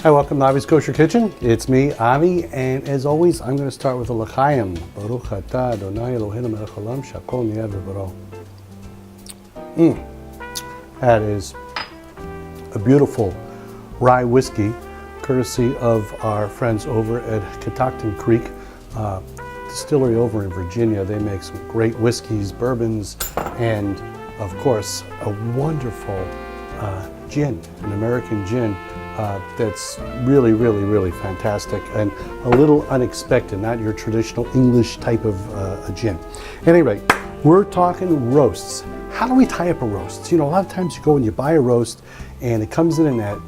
Hi, welcome to Avi's Kosher Kitchen. It's me, Avi, and as always, I'm going to start with a l'chaim. Baruch atah Adonai Eloheinu melech haolam shakol niyeh v'baro. That is a beautiful rye whiskey, courtesy of our friends over at Catoctin Creek Distillery over in Virginia. They make some great whiskeys, bourbons, and of course, a wonderful gin, an American gin that's really, really, really fantastic and a little unexpected, not your traditional English type of a gin. At any rate, we're talking roasts. How do we tie up a roast? You know, a lot of times you go and you buy a roast and it comes in a net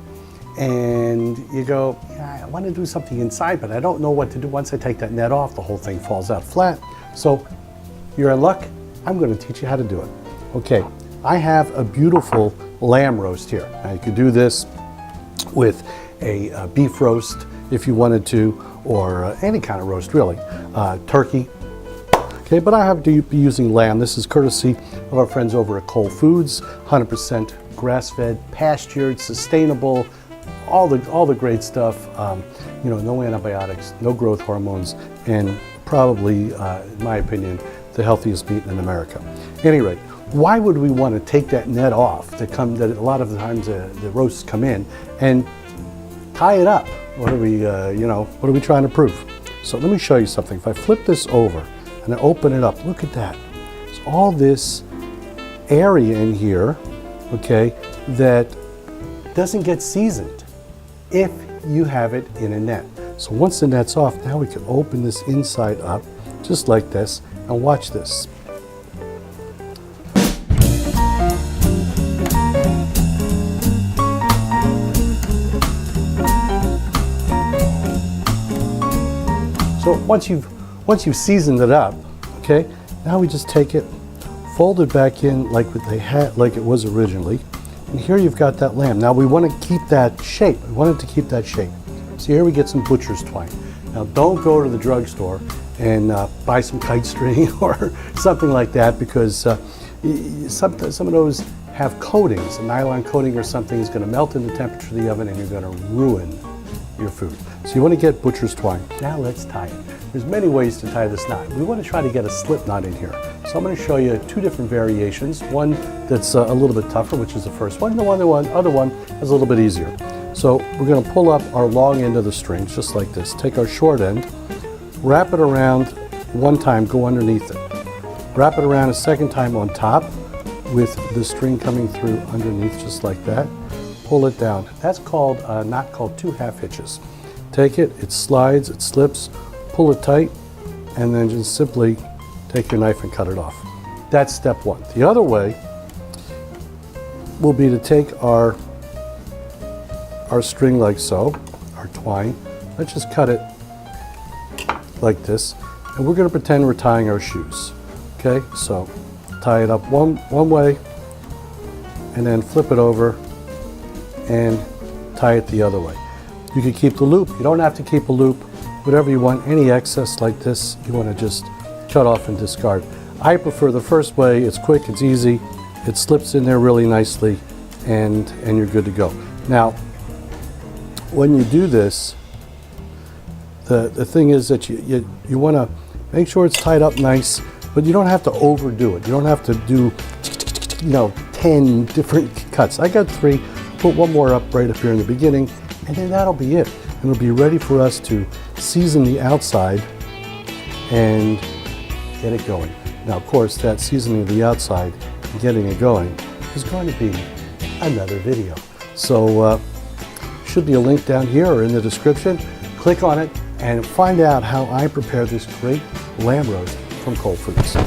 and you go, yeah, I want to do something inside, but I don't know what to do. Once I take that net off, the whole thing falls out flat. So you're in luck. I'm going to teach you how to do it. Okay, I have a beautiful lamb roast here. Now you could do this with a beef roast if you wanted to, or any kind of roast really, turkey. Okay, but I have to be using lamb. This is courtesy of our friends over at Whole Foods, 100% grass-fed, pastured, sustainable, all the great stuff. You know, no antibiotics, no growth hormones, and probably, in my opinion, the healthiest meat in America. At any rate, why would we want to take that net off that a lot of the times the roasts come in and tie it up? What are we, what are we trying to prove? So let me show you something. If I flip this over and I open it up, look at that. There's all this area in here, okay, that doesn't get seasoned if you have it in a net. So once the net's off, now we can open this inside up just like this and watch this. So once you've seasoned it up, okay, now we just take it, fold it back in like it was originally, and here you've got that lamb. Now we want to keep that shape. We want it to keep that shape. So here we get some butcher's twine. Now don't go to the drugstore and buy some kite string or something like that, because some of those have coatings. A nylon coating or something is going to melt in the temperature of the oven and you're going to ruin your food. So you want to get butcher's twine. Now let's tie it. There's many ways to tie this knot. We want to try to get a slip knot in here. So I'm going to show you two different variations. One that's a little bit tougher, which is the first one. The other one is a little bit easier. So we're going to pull up our long end of the string, just like this. Take our short end, wrap it around one time, go underneath it. Wrap it around a second time on top with the string coming through underneath, just like that. Pull it down. That's called a knot called 2 half hitches. Take it, it slides, it slips, pull it tight, and then just simply take your knife and cut it off. That's step one. The other way will be to take our string like so, our twine. Let's just cut it like this, and we're going to pretend we're tying our shoes. Okay, so tie it up one way, and then flip it over and tie it the other way. You can keep the loop. You don't have to keep a loop. Whatever you want, any excess like this, you want to just cut off and discard. I prefer the first way. It's quick, it's easy, it slips in there really nicely, and you're good to go. Now, when you do this, the thing is that you want to make sure it's tied up nice, but you don't have to overdo it. You don't have to do 10 different cuts. I got 3. Put one more up right up here in the beginning, and then that'll be it. And it'll be ready for us to season the outside and get it going. Now, of course, that seasoning of the outside and getting it going is going to be another video. So should be a link down here or in the description. Click on it and find out how I prepare this great lamb roast from Whole Foods.